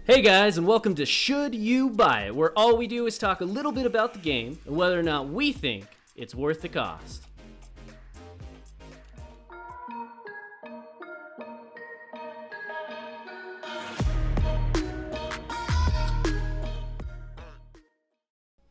Hey guys, and welcome to Should You Buy It, where all we do is talk a little bit about the game and whether or not we think it's worth the cost.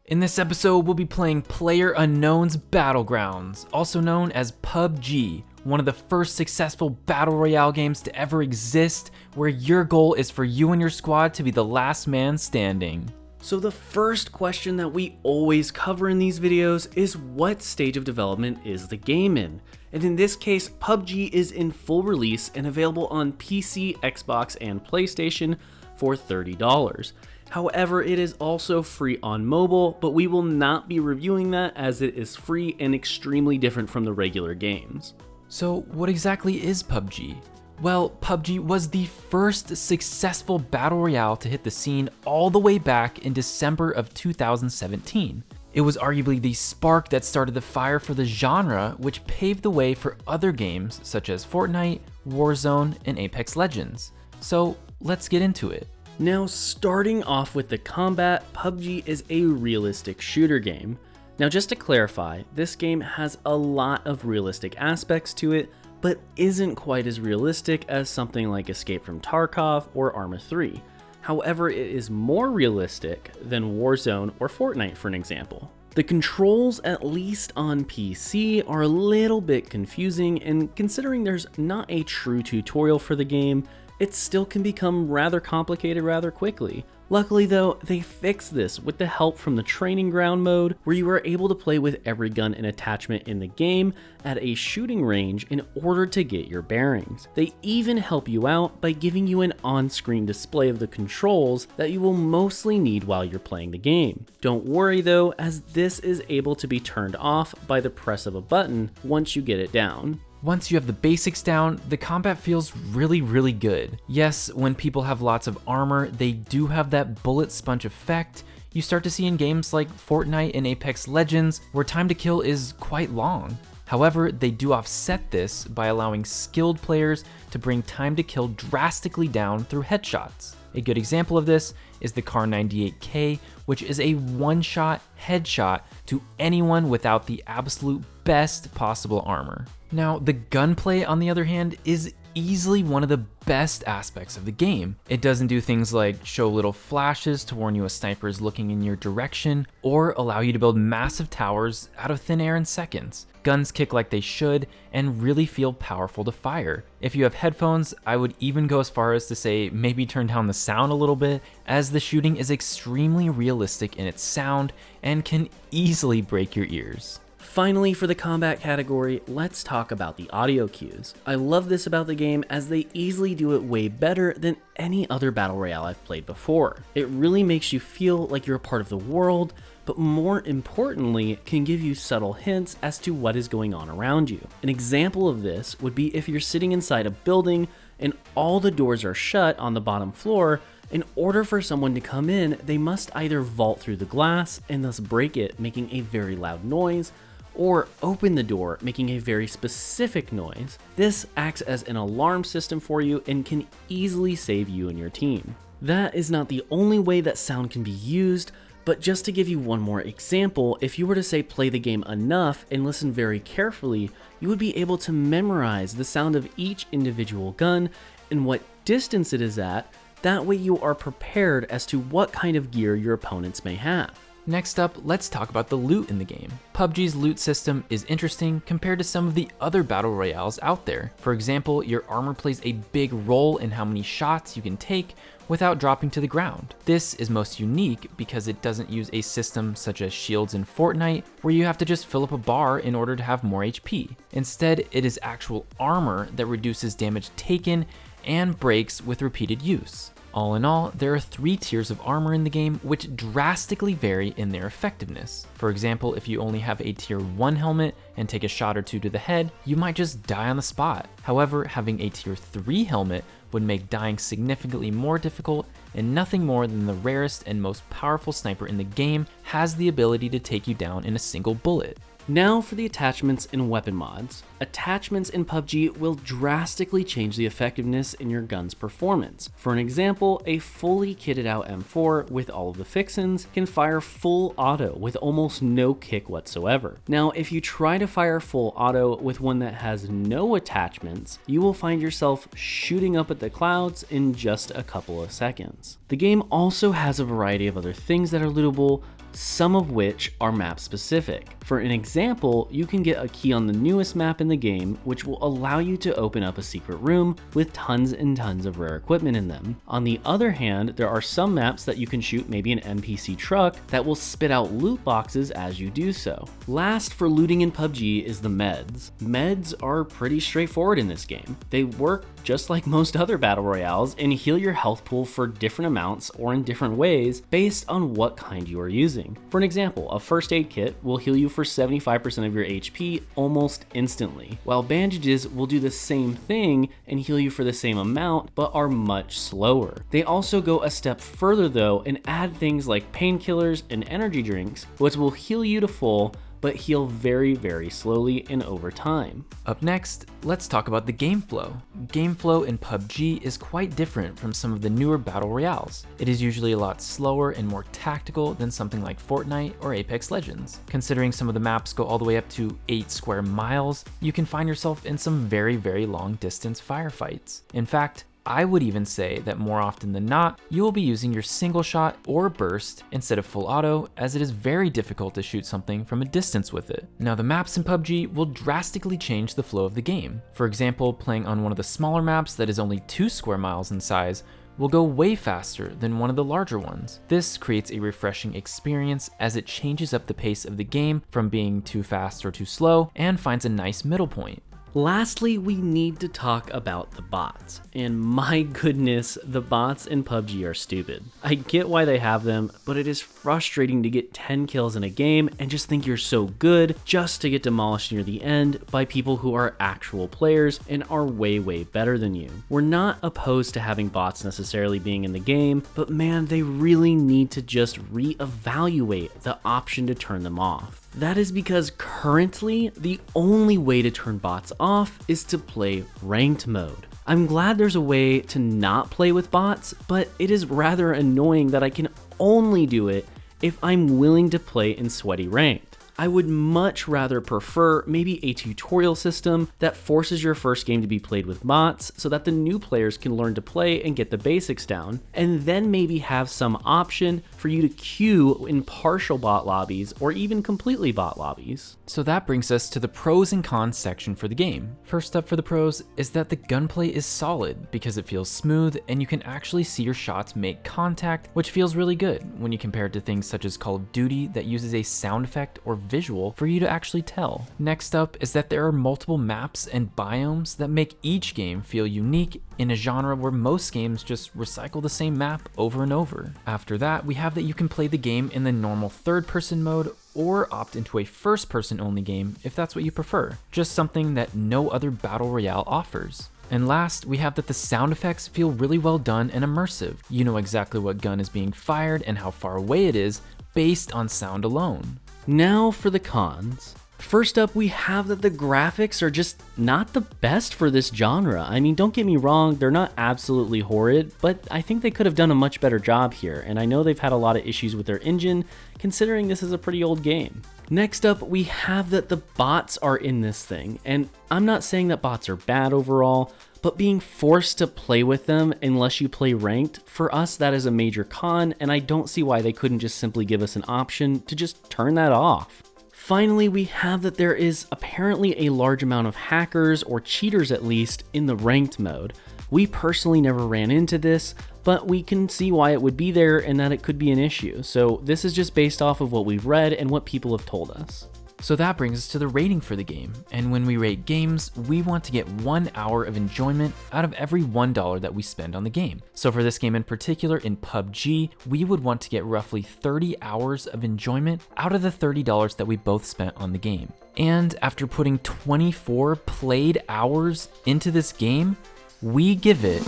In this episode, we'll be playing PlayerUnknown's BattleGrounds, also known as PUBG, one of the first successful battle royale games to ever exist, where your goal is for you and your squad to be the last man standing. So the first question that we always cover in these videos is what stage of development is the game in? And in this case, PUBG is in full release and available on PC, Xbox, and PlayStation for $30. However, it is also free on mobile, but we will not be reviewing that as it is free and extremely different from the regular games. So what exactly is PUBG? Well, PUBG was the first successful battle royale to hit the scene all the way back in December of 2017. It was arguably the spark that started the fire for the genre, which paved the way for other games such as Fortnite, Warzone, and Apex Legends. So let's get into it. Now, starting off with the combat, PUBG is a realistic shooter game. Now, just to clarify, this game has a lot of realistic aspects to it, but isn't quite as realistic as something like Escape from Tarkov or Arma 3. However, it is more realistic than Warzone or Fortnite, for an example. The controls, at least on PC, are a little bit confusing, and considering there's not a true tutorial for the game, it still can become rather complicated rather quickly. Luckily though, they fixed this with the help from the training ground mode, where you are able to play with every gun and attachment in the game at a shooting range in order to get your bearings. They even help you out by giving you an on-screen display of the controls that you will mostly need while you're playing the game. Don't worry though, as this is able to be turned off by the press of a button once you get it down. Once you have the basics down, the combat feels really good. Yes, when people have lots of armor, they do have that bullet sponge effect you start to see in games like Fortnite and Apex Legends, where time to kill is quite long. However, they do offset this by allowing skilled players to bring time to kill drastically down through headshots. A good example of this is the Kar 98K, which is a one-shot headshot to anyone without the absolute best possible armor. Now, the gunplay, on the other hand, is easily one of the best aspects of the game. It doesn't do things like show little flashes to warn you a sniper is looking in your direction, or allow you to build massive towers out of thin air in seconds. Guns kick like they should and really feel powerful to fire. If you have headphones, I would even go as far as to say maybe turn down the sound a little bit, as the shooting is extremely realistic in its sound and can easily break your ears. Finally, for the combat category, let's talk about the audio cues. I love this about the game as they easily do it way better than any other battle royale I've played before. It really makes you feel like you're a part of the world, but more importantly, can give you subtle hints as to what is going on around you. An example of this would be if you're sitting inside a building and all the doors are shut on the bottom floor. In order for someone to come in, they must either vault through the glass and thus break it, making a very loud noise, or open the door, making a very specific noise. This acts as an alarm system for you and can easily save you and your team. That is not the only way that sound can be used, but just to give you one more example, if you were to say play the game enough and listen very carefully, you would be able to memorize the sound of each individual gun and what distance it is at. That way you are prepared as to what kind of gear your opponents may have. Next up, let's talk about the loot in the game. PUBG's loot system is interesting compared to some of the other battle royales out there. For example, your armor plays a big role in how many shots you can take without dropping to the ground. This is most unique because it doesn't use a system such as shields in Fortnite, where you have to just fill up a bar in order to have more HP. Instead, it is actual armor that reduces damage taken and breaks with repeated use. All in all, there are 3 tiers of armor in the game which drastically vary in their effectiveness. For example, if you only have a tier 1 helmet and take a shot or 2 to the head, you might just die on the spot. However, having a tier 3 helmet would make dying significantly more difficult, and nothing more than the rarest and most powerful sniper in the game has the ability to take you down in a single bullet. Now for the attachments and weapon mods. Attachments in PUBG will drastically change the effectiveness in your gun's performance. For an example, a fully kitted out M4 with all of the fixins can fire full auto with almost no kick whatsoever. Now, if you try to fire full auto with one that has no attachments, you will find yourself shooting up at the clouds in just a couple of seconds. The game also has a variety of other things that are lootable, some of which are map specific. For an example, you can get a key on the newest map in the game, which will allow you to open up a secret room with tons and tons of rare equipment in them. On the other hand, there are some maps that you can shoot maybe an NPC truck that will spit out loot boxes as you do so. Last for looting in PUBG is the meds. Meds are pretty straightforward in this game. They work just like most other battle royales and heal your health pool for different amounts or in different ways based on what kind you are using. For an example, a first aid kit will heal you for 75% of your HP almost instantly, while bandages will do the same thing and heal you for the same amount but are much slower. They also go a step further though and add things like painkillers and energy drinks, which will heal you to full but heal very, very slowly and over time. Up next, let's talk about the game flow. Game flow in PUBG is quite different from some of the newer battle royales. It is usually a lot slower and more tactical than something like Fortnite or Apex Legends. Considering some of the maps go all the way up to 8 square miles, you can find yourself in some very, very long distance firefights. In fact, I would even say that more often than not, you will be using your single shot or burst instead of full auto, as it is very difficult to shoot something from a distance with it. Now, the maps in PUBG will drastically change the flow of the game. For example, playing on one of the smaller maps that is only 2 square miles in size will go way faster than one of the larger ones. This creates a refreshing experience as it changes up the pace of the game from being too fast or too slow and finds a nice middle point. Lastly, we need to talk about the bots. And my goodness, the bots in PUBG are stupid. I get why they have them, but it is frustrating to get 10 kills in a game and just think you're so good just to get demolished near the end by people who are actual players and are way, way better than you. We're not opposed to having bots necessarily being in the game, but man, they really need to just reevaluate the option to turn them off. That is because currently, the only way to turn bots off is to play ranked mode. I'm glad there's a way to not play with bots, but it is rather annoying that I can only do it if I'm willing to play in sweaty ranked. I would much rather prefer maybe a tutorial system that forces your first game to be played with bots so that the new players can learn to play and get the basics down, and then maybe have some option for you to queue in partial bot lobbies or even completely bot lobbies. So that brings us to the pros and cons section for the game. First up for the pros is that the gunplay is solid because it feels smooth and you can actually see your shots make contact, which feels really good when you compare it to things such as Call of Duty that uses a sound effect or visual for you to actually tell. Next up is that there are multiple maps and biomes that make each game feel unique in a genre where most games just recycle the same map over and over. After that, we have that you can play the game in the normal third-person mode or opt into a first-person only game if that's what you prefer, just something that no other battle royale offers. And last, we have that the sound effects feel really well done and immersive. You know exactly what gun is being fired and how far away it is based on sound alone. Now for the cons. First up, we have that the graphics are just not the best for this genre. I mean, don't get me wrong, they're not absolutely horrid, but I think they could have done a much better job here, and I know they've had a lot of issues with their engine, considering this is a pretty old game. Next up, we have that the bots are in this thing, and I'm not saying that bots are bad overall, but being forced to play with them unless you play ranked, for us that is a major con, and I don't see why they couldn't just simply give us an option to just turn that off. Finally, we have that there is apparently a large amount of hackers, or cheaters at least, in the ranked mode. We personally never ran into this, but we can see why it would be there and that it could be an issue. So this is just based off of what we've read and what people have told us. So that brings us to the rating for the game. And when we rate games, we want to get 1 hour of enjoyment out of every $1 that we spend on the game. So for this game in particular, in PUBG, we would want to get roughly 30 hours of enjoyment out of the $30 that we both spent on the game. And after putting 24 played hours into this game, we give it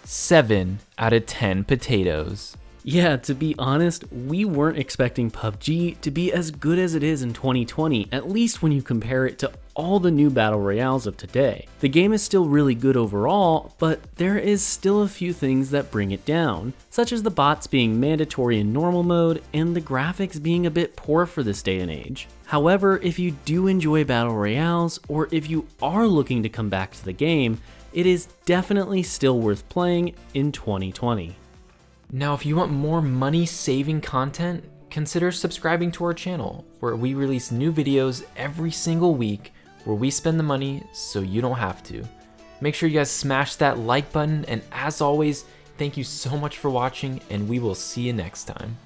7 out of 10 potatoes. Yeah, to be honest, we weren't expecting PUBG to be as good as it is in 2020, at least when you compare it to all the new battle royales of today. The game is still really good overall, but there is still a few things that bring it down, such as the bots being mandatory in normal mode and the graphics being a bit poor for this day and age. However, if you do enjoy battle royales, or if you are looking to come back to the game, it is definitely still worth playing in 2020. Now, if you want more money-saving content, consider subscribing to our channel, where we release new videos every single week, where we spend the money so you don't have to. Make sure you guys smash that like button, and as always, thank you so much for watching, and we will see you next time.